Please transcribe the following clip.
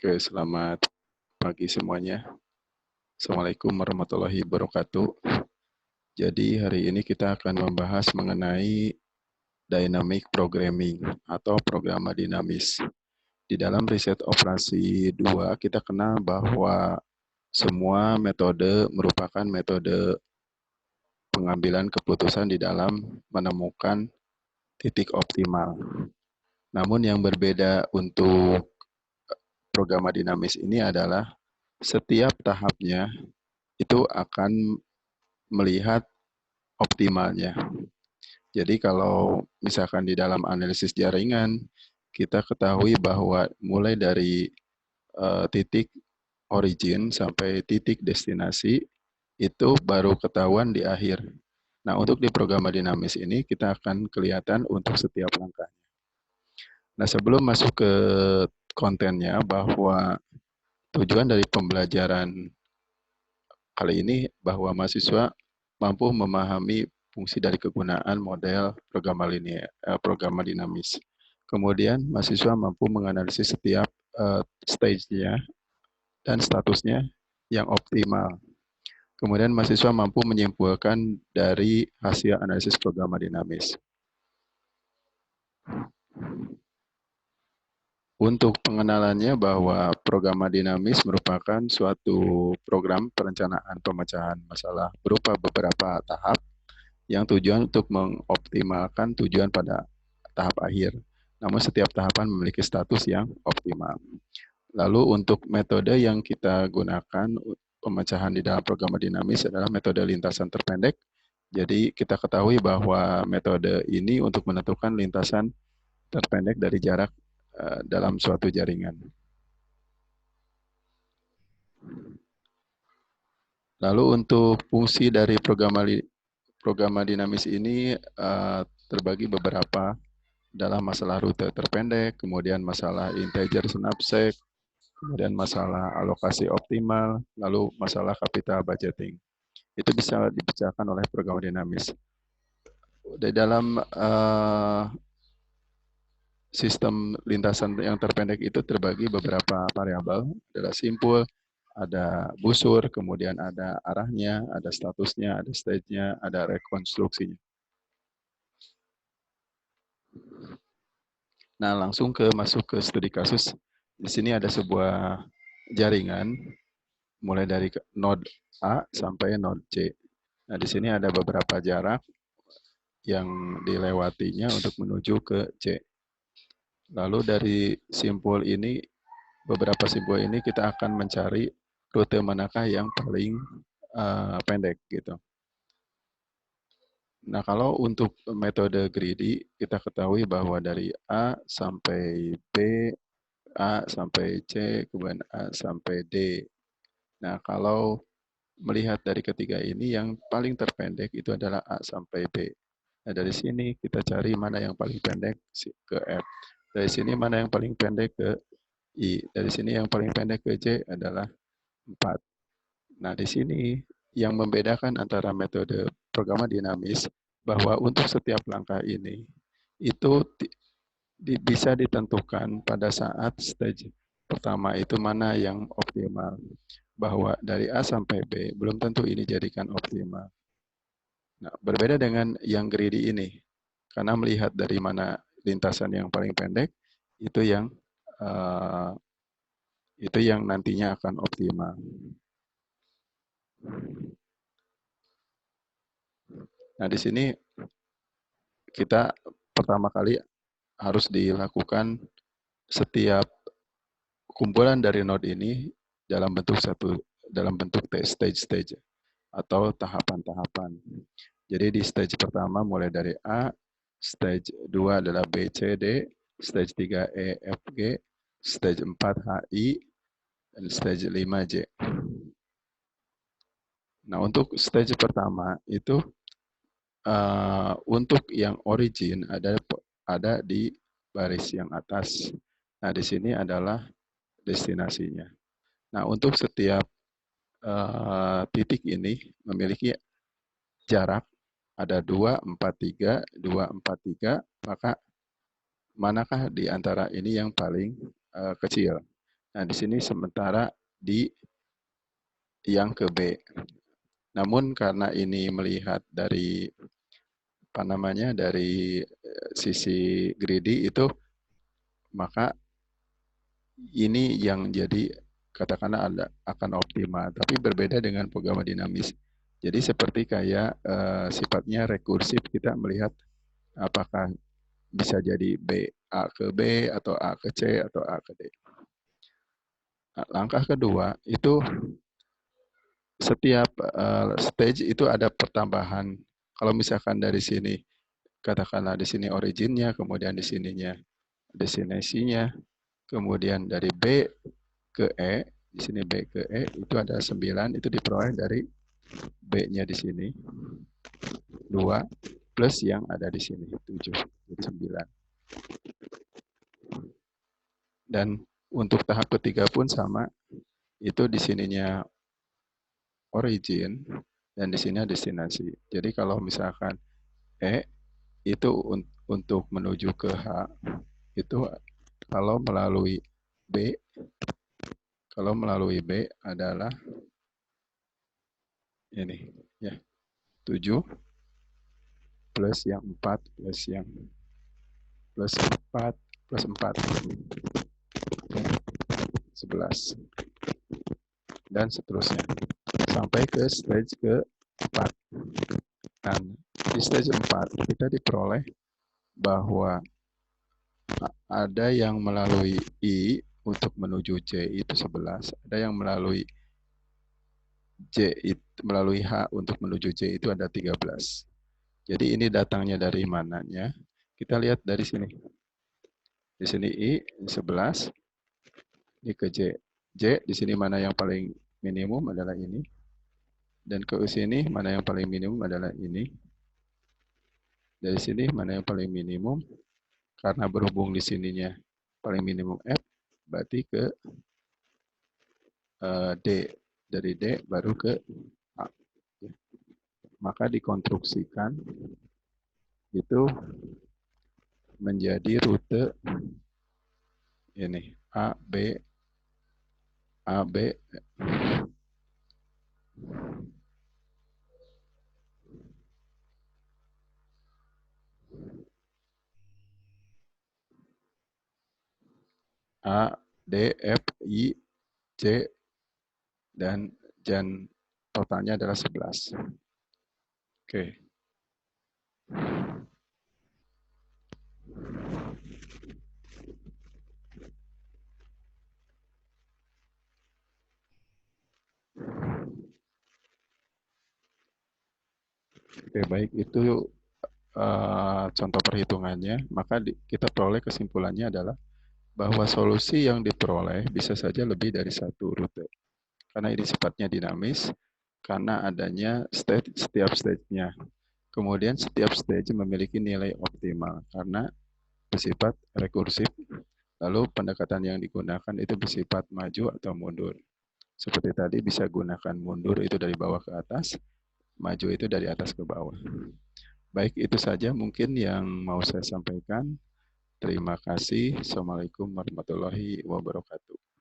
Oke, selamat pagi semuanya. Assalamualaikum warahmatullahi wabarakatuh. Jadi hari ini kita akan membahas mengenai dynamic programming atau programa dinamis. Di dalam riset operasi 2, kita kenal bahwa semua metode merupakan metode pengambilan keputusan di dalam menemukan titik optimal. Namun yang berbeda untuk programa dinamis ini adalah setiap tahapnya itu akan melihat optimalnya. Jadi kalau misalkan di dalam analisis jaringan, kita ketahui bahwa mulai dari titik origin sampai titik destinasi, itu baru ketahuan di akhir. Nah, untuk di program dinamis ini, kita akan kelihatan untuk setiap langkah. Nah, sebelum masuk ke kontennya, bahwa tujuan dari pembelajaran kali ini bahwa mahasiswa mampu memahami fungsi dari kegunaan model program dinamis. Kemudian mahasiswa mampu menganalisis setiap stage-nya dan statusnya yang optimal. Kemudian mahasiswa mampu menyimpulkan dari hasil analisis program dinamis. Untuk pengenalannya bahwa program dinamis merupakan suatu program perencanaan pemecahan masalah berupa beberapa tahap yang tujuan untuk mengoptimalkan tujuan pada tahap akhir. Namun setiap tahapan memiliki status yang optimal. Lalu untuk metode yang kita gunakan pemecahan di dalam program dinamis adalah metode lintasan terpendek. Jadi kita ketahui bahwa metode ini untuk menentukan lintasan terpendek dari jarak dalam suatu jaringan. Lalu untuk fungsi dari program dinamis ini terbagi beberapa dalam masalah rute terpendek, kemudian masalah integer snapsec, kemudian masalah alokasi optimal, lalu masalah capital budgeting. Itu bisa dipecahkan oleh program dinamis. Di dalam sistem lintasan yang terpendek itu terbagi beberapa variabel, adalah simpul, ada busur, kemudian ada arahnya, ada statusnya, ada stage-nya, ada rekonstruksinya. Nah, langsung masuk ke studi kasus. Di sini ada sebuah jaringan mulai dari node A sampai node C. Nah, di sini ada beberapa jarak yang dilewatinya untuk menuju ke C. Lalu dari simpul ini, beberapa simpul ini kita akan mencari rute manakah yang paling pendek gitu. Nah, kalau untuk metode greedy, kita ketahui bahwa dari A sampai B, A sampai C, kemudian A sampai D. Nah, kalau melihat dari ketiga ini, yang paling terpendek itu adalah A sampai B. Nah, dari sini kita cari mana yang paling pendek ke F. Dari sini mana yang paling pendek ke I. Dari sini yang paling pendek ke J adalah 4. Nah, di sini yang membedakan antara metode program dinamis, bahwa untuk setiap langkah ini, itu bisa ditentukan pada saat stage pertama itu mana yang optimal. Bahwa dari A sampai B, belum tentu ini jadikan optimal. Nah, berbeda dengan yang greedy ini, karena melihat dari mana lintasan yang paling pendek, itu yang nantinya akan optimal. Nah, di sini kita pertama kali harus dilakukan setiap kumpulan dari node ini dalam bentuk stage atau tahapan-tahapan. Jadi di stage pertama mulai dari A, stage 2 adalah B, C, D, stage 3 E, F, G, stage 4 H, I, dan stage 5 J. Nah, untuk stage pertama itu untuk yang origin ada di baris yang atas. Nah, di sini adalah destinasinya. Nah, untuk setiap titik ini memiliki jarak ada 2, 4, 3, 2, 4, 3, maka manakah di antara ini yang paling kecil? Nah, di sini sementara di yang ke B. Namun karena ini melihat dari apa namanya dari sisi greedy itu, maka ini yang jadi katakanlah akan optimal, tapi berbeda dengan programa dinamis. Jadi seperti kayak sifatnya rekursif, kita melihat apakah bisa jadi B A ke B atau A ke C atau A ke D. Nah, langkah kedua itu setiap stage itu ada pertambahan. Kalau misalkan dari sini katakanlah di sini originnya, kemudian di sininya destinasinya, kemudian dari B ke E, di sini B ke E itu ada 9, itu diperoleh dari B-nya di sini 2 plus yang ada di sini 7, jadi 9. Dan untuk tahap ketiga pun sama, itu di sininya origin dan di sini destinasi. Jadi kalau misalkan E itu untuk menuju ke H, itu kalau melalui B, adalah ini ya 7 plus yang 4 plus yang plus 4 plus 4 11 dan seterusnya sampai ke stage ke-4. Dan di stage 4 kita diperoleh bahwa ada yang melalui I untuk menuju C itu 11, ada yang melalui melalui H untuk menuju C itu ada 13. Jadi ini datangnya dari mananya? Kita lihat dari sini. Di sini I 11, ini ke J. J di sini mana yang paling minimum adalah ini. Dan ke sini mana yang paling minimum adalah ini. Dari sini mana yang paling minimum? Karena berhubung di sininya paling minimum F, berarti ke D. Dari D baru ke A. Maka dikonstruksikan itu menjadi rute ini A, B, A, B, A, D, F, I, C, dan totalnya adalah 11. Oke. Oke, baik. Itu contoh perhitungannya. Maka kita peroleh kesimpulannya adalah bahwa solusi yang diperoleh bisa saja lebih dari satu rute. Karena ini sifatnya dinamis, karena adanya setiap stage-nya. Kemudian setiap stage memiliki nilai optimal karena bersifat rekursif. Lalu pendekatan yang digunakan itu bersifat maju atau mundur. Seperti tadi bisa gunakan mundur itu dari bawah ke atas, maju itu dari atas ke bawah. Baik, itu saja mungkin yang mau saya sampaikan. Terima kasih. Assalamualaikum warahmatullahi wabarakatuh.